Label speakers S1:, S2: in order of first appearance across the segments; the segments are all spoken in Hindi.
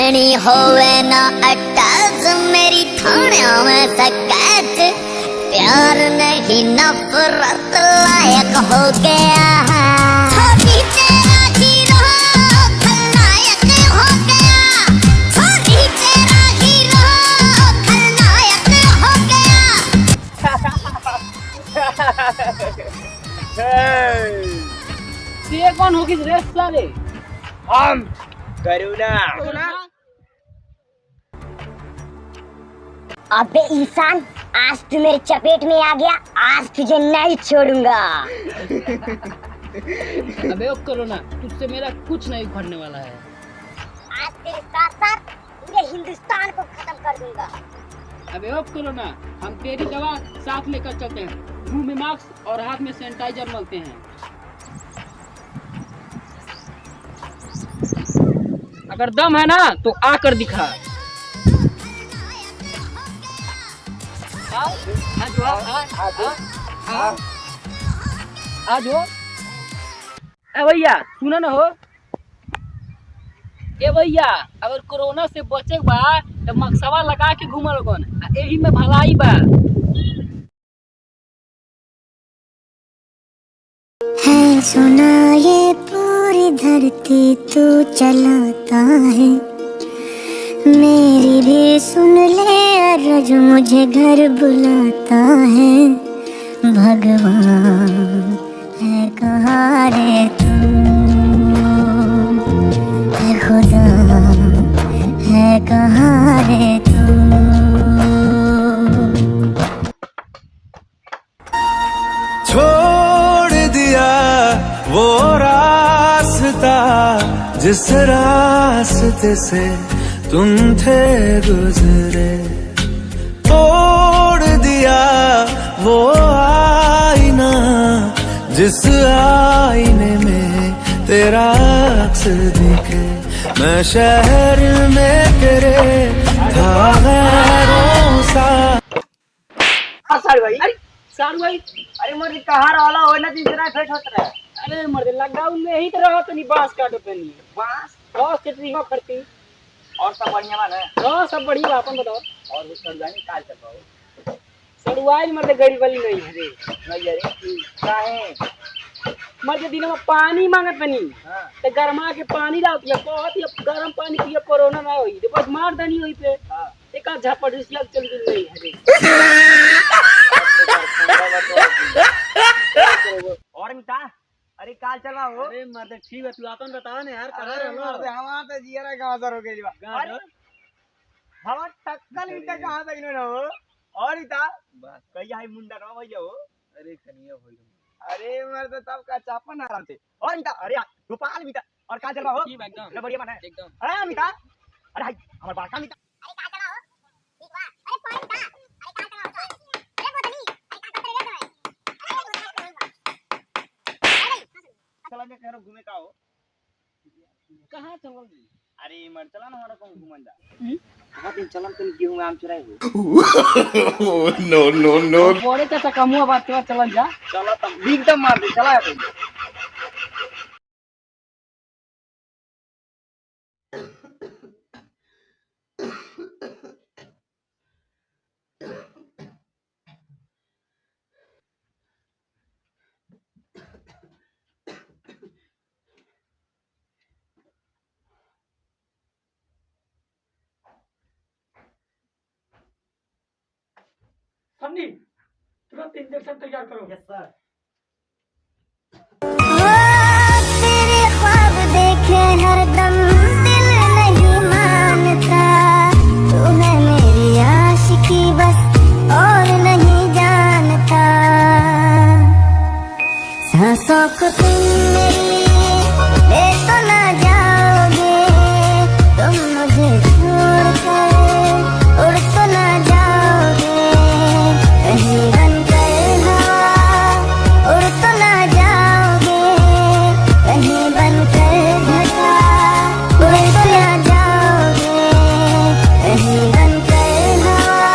S1: करनी होवे ना अटैच मेरी थाने में सकैत प्यार नहीं नफरत लायक हो गया छोटी तेरा हीरो खलनायक हो गया छोटी तेरा हीरो खलनायक हो
S2: गया।
S3: ये कौन होगी रे साले?
S2: हम करुणा।
S4: अबे ईशान, आज तू मेरे चपेट में आ गया, आज तुझे नहीं छोड़ूंगा।
S3: अबे ओ कोरोना, तुझसे मेरा कुछ नहीं उखड़ने वाला है।
S4: आज तेरे साथ साथ पूरे हिंदुस्तान को खत्म कर दूंगा।
S3: अबे ओ कोरोना, हम तेरी दवा साथ लेकर चलते हैं, मुंह में मास्क और हाथ में सैनिटाइजर मलते हैं। अगर दम है ना तो आकर दिखा। आज हो ए भैया, सुना ना हो ए भैया, अगर कोरोना से बचे बा तो मक्सवा लगा के घूमल गन, एही में भलाई बा।
S4: है सुना ये पूरी धरती तू चलाता है, मेरी भी सुन ले अरज मुझे घर बुलाता है। भगवान है कहाँ रे तू, है खुदा है कहाँ रे तू।
S5: छोड़ दिया वो रास्ता जिस रास्ते से तुम थे गुजरे, तोड़ दिया वो आईना जिस आईने में तेरा अक्स दिखे। मैं शहर में तेरे था गैरों सा।
S2: सारू भाई,
S3: सारू भाई,
S2: अरे मोर कहाँ रहला हो ना तीसरा फेट होत रहा।
S3: अरे मर्दे लॉकडाउन में ही तो रहो, तनी बांस काटो तनी
S2: बांस
S3: बांस कितनी हो करती।
S2: और सब बढ़िया बा ना?
S3: हाँ सब बढ़िया, अपन बताओ।
S2: और वो सर जानी काल चल पाओ
S3: सड़ुआई मर्दे गड़ी वाली नहीं है रे।
S2: नहीं अरे काहे
S3: मर्दे दिनों में पानी मांगत बनी
S2: हां
S3: तो गरमा के पानी डाल दिया, बहुत ही गर्म पानी पिया, कोरोना ना होई तो बस मार देनी होई पे।
S2: हां
S3: एक आध झापड़ इसलिए चल गई नहीं है रे।
S2: और मिता अरे काल चलवा हो।
S3: अरे मर्दे ठीक है, तू अपन बता ना यार, कहां
S2: अरे
S3: रहलो?
S2: मर्दे हमार तो जियरा गांव सर हो गई बा।
S3: गाँव
S2: अरे हमार टक्कल मिता कहां तक इनो ना हो। और मिता बस कहिया है मुंडा ना भैया हो।
S3: अरे कनिया होई
S2: अरे मर्दे तब का चापन आराम से। और मिता अरे गोपाल मिता और काल चलवा हो।
S3: ठीक है एकदम,
S2: ले बढ़िया बना है
S3: एकदम।
S2: अरे मिता अरे हाय हमार बाका मिता चला के करो घूमे का हो।
S3: कहां चलोगी?
S2: अरे मर चला ना हमारा कौन घूमन जा।
S3: बहुत दिन चलम तुम गेहूं आम चुराई हो।
S5: No no no.
S3: बड़े चाचा कमुआ बात के चलन जा।
S2: चला तब बिग दम मार दे चला है।
S3: सन्नी तुरंत इंजेक्शन तैयार करो।
S2: Yes sir.
S4: तेरे ख्वाब देखे हरदम दिल नहीं मानता, तू है मेरी आशिकी बस और नहीं जानता। सांसों को तुम मेरी ले तो ना जाओगे, तुम मुझे छोड़ कर उड़ तो ना जाओगे। कहीं बन कर हवा उड़ तो ना जाओगे, कहीं बन कर घटा उड़ तो ना जाओगे। कहीं बन कर हवा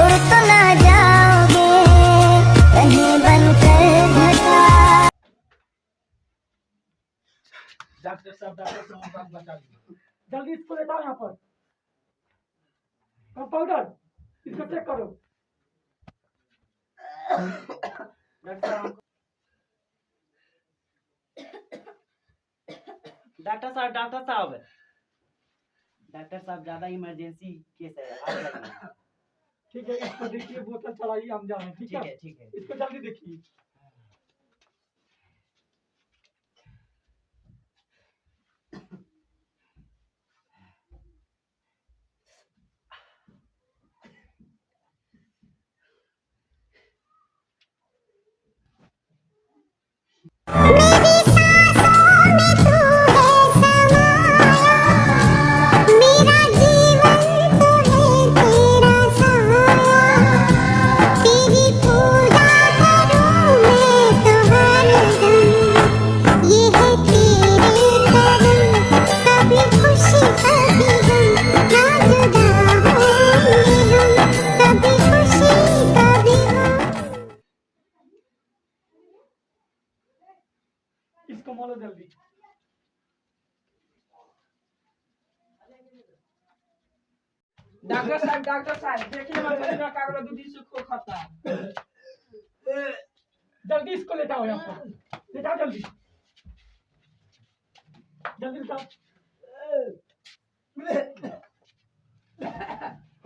S4: उड़ तो ना जाओगे, कहीं बन कर घटा।
S3: डॉक्टर साहब बता दीजिए।
S6: जल्दी इसको लेता यहाँ पर। कंपाउंडर इसको चेक करो।
S2: डॉक्टर साहब ज्यादा इमरजेंसी केस है, आप जाइए।
S6: ठीक है, इसको देखिए, बोतल चलाइए, हम जा रहे हैं। ठीक है,
S2: ठीक है।
S6: इसको जल्दी देखिए। इसको मोलो जल्दी।
S3: डॉक्टर साहब देखिए मेरा कागज दूधी से खो खाता है।
S6: जल्दी इसको ले जाओ यहाँ पर, ले जाओ जल्दी, जल्दी ले जाओ।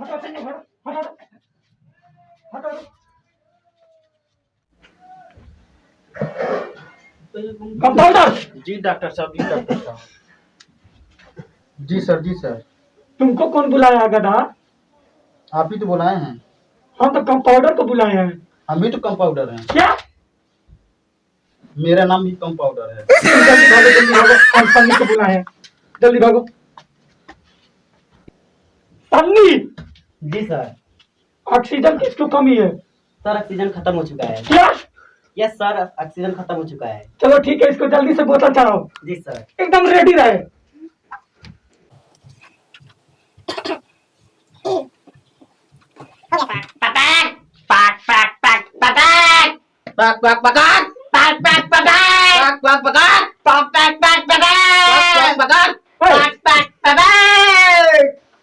S6: हटो चलो, हटो हटो। कंपाउंडर।
S2: जी डॉक्टर साहब। जी सर।
S6: तुमको कौन बुलाया गधा?
S2: आप ही तो बुलाए हैं।
S6: हम तो कंपाउंडर को बुलाए हैं।
S2: हम भी तो कंपाउंडर हैं।
S6: क्या?
S2: मेरा नाम भी कंपाउंडर है।
S6: जल्दी भागो, हम सन्नी को बुलाए हैं। जल्दी भागो। सन्नी।
S2: जी सर।
S6: ऑक्सीजन किसको कमी है?
S2: सर ऑक्सीजन खत्म हो चुका है।
S6: क्या?
S2: यस सर, ऑक्सीजन खत्म हो चुका है।
S6: चलो ठीक है, इसको जल्दी से बोतल चढ़ाओ।
S2: जी सर।
S6: एकदम रेडी रहे।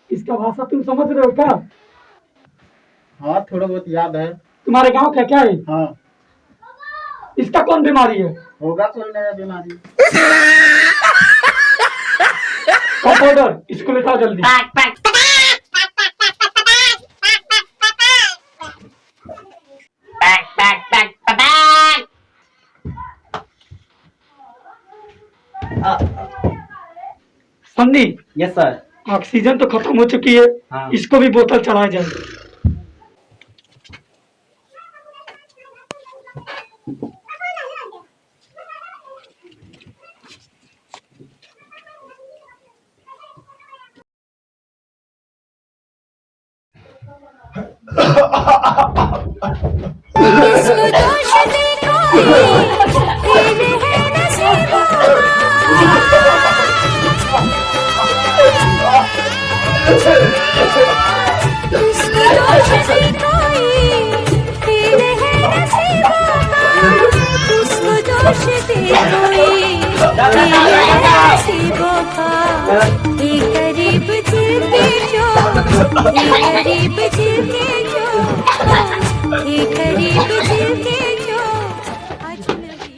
S6: इसका भाषा तुम समझ रहे हो क्या?
S2: हाँ थोड़ा बहुत याद है।
S6: तुम्हारे गांव का क्या है?
S2: हाँ।
S6: इसका कौन बीमारी है?
S2: होगा कोई नया बीमारी।
S6: कंपाउंडर इसको ले जाओ जल्दी। सन्नी।
S2: Yes sir.
S6: ऑक्सीजन तो खत्म हो चुकी है।
S2: हाँ।
S6: इसको भी बोतल चढ़ाया जाए।
S7: इसको दोष देखो तेरे है नसीबों इसको दोष देखो तेरे है नसीबों इसको दोष देखो तेरे है नसीबों का ये गरीब दिल के जो ये गरीब दिल के जो ये गरीब दिल के जो अजनबी।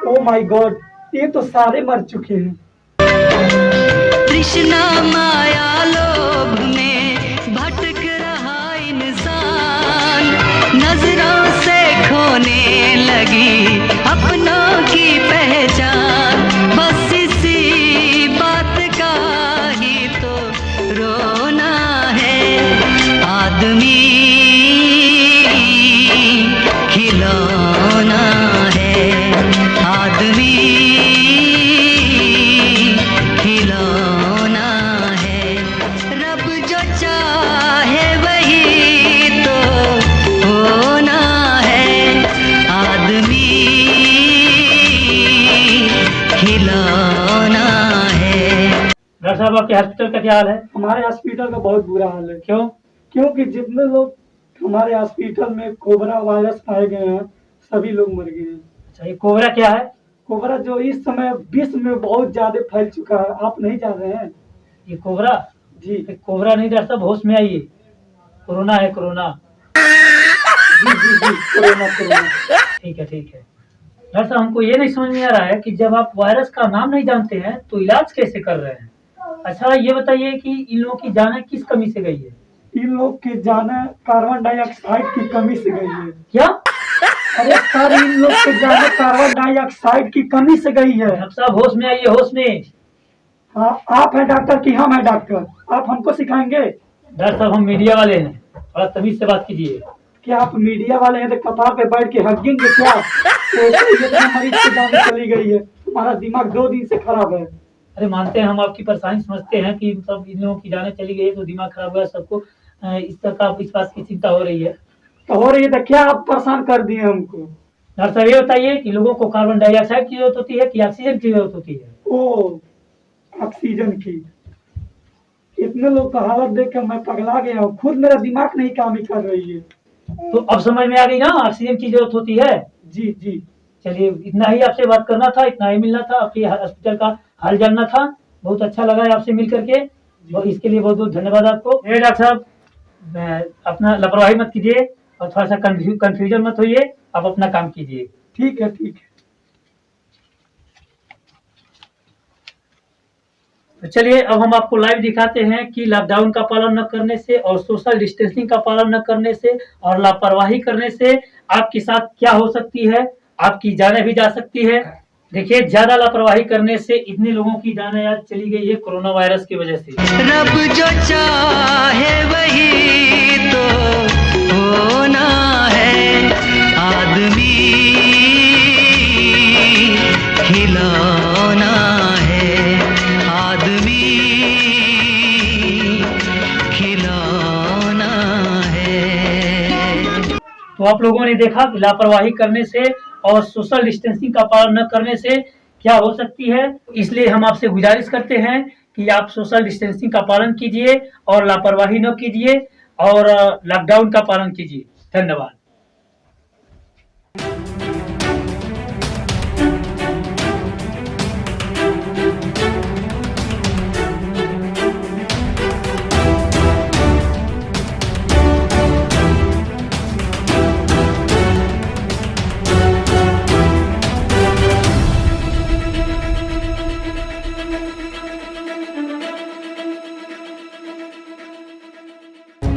S6: ओह माय गॉड, ये तो सारे मर चुके हैं।
S7: तृष्णा माया लोभ में भटक रहा इंसान नजरों से खोने लगी अपनों की पहचान बस इसी बात का ही तो रोना है आदमी खिलौना है आदमी खिलौना है रब जो चाहे वही तो होना है आदमी खिलौना है।
S6: डॉक्टर साहब आपके हॉस्पिटल का क्या हाल है? हमारे हॉस्पिटल का बहुत बुरा हाल है। क्यों? क्योंकि जितने लोग हमारे हॉस्पिटल में कोबरा वायरस पाए गए हैं सभी लोग मर गए हैं।
S8: अच्छा, ये कोबरा क्या है?
S6: कोबरा जो इस समय विश्व में बहुत ज्यादा फैल चुका है, आप नहीं जान रहे हैं?
S8: ये कोबरा?
S6: जी
S8: कोबरा नहीं डॉक्टर साहब, होश में आइए, कोरोना है, कोरोना।
S6: जी जी जी, कोरोना कोरोना।
S8: ठीक है ठीक है। डॉक्टर साहब, हमको ये नहीं समझ में आ रहा है कि जब आप वायरस का नाम नहीं जानते हैं तो इलाज कैसे कर रहे हैं? अच्छा ये बताइए कि इन लोगों की जानें किस कमी से गई है?
S6: इन लोग की जाने कार्बन डाइऑक्साइड की कमी से गई है।
S8: क्या?
S6: अरे सर, इन लोग की जाने कार्बन डाइऑक्साइड की कमी से गई है।
S8: डॉक्टर साहब होश में आइए, होश में।
S6: हाँ, आप हैं डॉक्टर कि हम हैं डॉक्टर? आप हमको सिखाएंगे?
S8: डॉक्टर साहब हम मीडिया वाले हैं, थोड़ा तमीज से बात कीजिए।
S6: क्या आप मीडिया वाले हैं तो कतार पे बैठ के हगेंगे क्या? तो मरीज की जान चली गई है, हमारा दिमाग 2 दिन से खराब है।
S8: अरे मानते हैं हम आपकी परेशानी, समझते हैं कि मतलब इन लोगों की जाने चली गई है तो दिमाग खराब हुआ है सबको, इस तरह का इस बात की चिंता हो रही है।
S6: तो हो रही है तो क्या आप परेशान कर दिए हमको?
S8: डॉक्टर साहब ये बताइए कि लोगों को कार्बन डाइऑक्साइड की जरूरत होती है कि ऑक्सीजन की जरूरत होती है?
S6: ओ, ऑक्सीजन की। इतने लोग का हालत देख कर मैं पगला गया हूँ, खुद मेरा दिमाग नहीं काम ही कर रही है।
S8: तो अब समझ में आ गई ना, ऑक्सीजन की जरूरत होती है।
S6: जी जी।
S8: चलिए, इतना ही आपसे बात करना था, इतना ही मिलना था, आपके हॉस्पिटल का हाल जानना था। बहुत अच्छा लगा है आपसे मिल करके, और इसके लिए बहुत बहुत धन्यवाद आपको। डॉक्टर साहब अपना लापरवाही मत कीजिए और थोड़ा सा कंफ्यूजन मत होइए, आप अपना काम कीजिए।
S6: ठीक है ठीक है।
S8: तो चलिए अब हम आपको लाइव दिखाते हैं कि लॉकडाउन का पालन न करने से और सोशल डिस्टेंसिंग का पालन न करने से और लापरवाही करने से आपके साथ क्या हो सकती है, आपकी जानें भी जा सकती है। देखिए, ज्यादा लापरवाही करने से इतने लोगों की जानें आज चली गई है कोरोना वायरस की वजह से।
S7: रब जो चाहे वही तो होना है, आदमी खिलौना है, आदमी खिलौना है।
S8: तो आप लोगों ने देखा कि लापरवाही करने से और सोशल डिस्टेंसिंग का पालन न करने से क्या हो सकती है। इसलिए हम आपसे गुजारिश करते हैं कि आप सोशल डिस्टेंसिंग का पालन कीजिए और लापरवाही न कीजिए और लॉकडाउन का पालन कीजिए। धन्यवाद।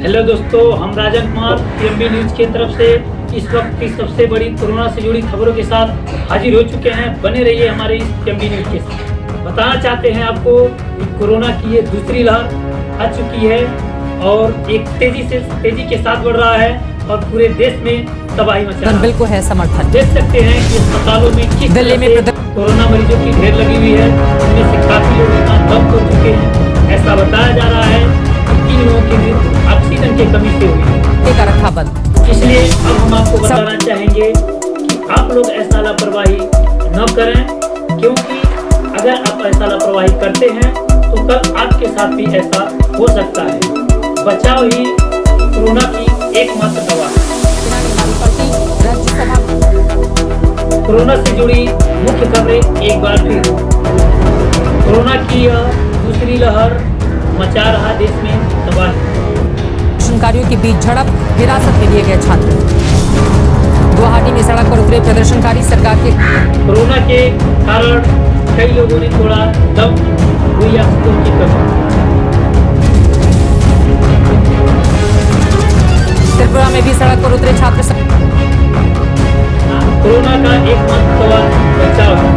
S8: हेलो दोस्तों, हम राजन कुमार पीएमबी न्यूज की तरफ से इस वक्त की सबसे बड़ी कोरोना से जुड़ी खबरों के साथ हाजिर हो चुके हैं। बने रहिए हमारे इस पीएमबी न्यूज के साथ। बताना चाहते हैं आपको कि कोरोना की ये दूसरी लहर आ चुकी है और एक तेजी के साथ बढ़ रहा है और पूरे देश में तबाही मचा रहा है।
S9: बिल्कुल है समर्थन।
S8: देख सकते हैं कि अस्पतालों में किस
S9: दिल्ली में
S8: तरह से कोरोना मरीजों की ढेर लगी हुई है, उनमें से काफी लोग दम हो चुके हैं। ऐसा बताया जा रहा है कि इन लोगों की मृत्यु ऑक्सीजन की कमी से हुई है।
S9: का रखा बंद।
S8: इसलिए अब हम आपको बताना चाहेंगे कि आप लोग ऐसा लापरवाही न करें, क्योंकि अगर आप ऐसा लापरवाही करते हैं तो कल आपके साथ भी ऐसा हो सकता है। बचाव ही कोरोना की एकमात्र दवा है। कोरोना से जुड़ी मुख्य खबरें एक बार फिर। कोरोना की यह दूसरी लहर मचा रहा देश में तबाही।
S9: प्रदर्शनकारियों के बीच झड़प, हिरासत में लिए गए छात्र। गुवाहाटी में सड़क पर उतरे प्रदर्शनकारी सरकार के।
S8: कोरोना के कारण कई लोगों ने तोड़ा दम, हुई ऑक्सीजन की कमी।
S9: त्रिपुरा में भी सड़क पर उतरे छात्र।
S8: कोरोना का एकमात्र दवा बचाव है।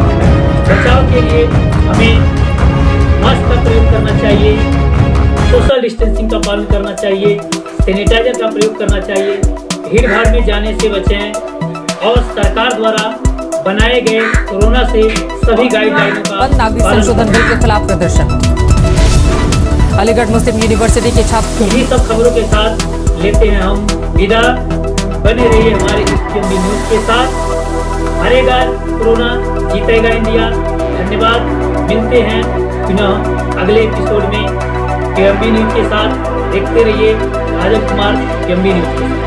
S8: बचाव के लिए हमें मास्क का प्रयोग करना चाहिए, सोशल डिस्टेंसिंग का पालन करना चाहिए, सैनिटाइजर का प्रयोग करना चाहिए, भीड़ भाड़ में जाने से बचें और सरकार द्वारा बनाए गए कोरोना से सभी गाइडलाइनों का
S9: नागरिक संशोधन बिल के खिलाफ प्रदर्शन। अलीगढ़ मुस्लिम यूनिवर्सिटी के छात्र।
S8: इन्हीं सब खबरों के साथ लेते हैं हम विदा। बने रहिए हमारे इस पीएमबी न्यूज के साथ। हारेगा कोरोना, जीतेगा इंडिया। धन्यवाद। मिलते हैं पुनः अगले एपिसोड में पीएमबी न्यूज के साथ। देखते रहिए राजन कुमार, PMB न्यूज के साथ।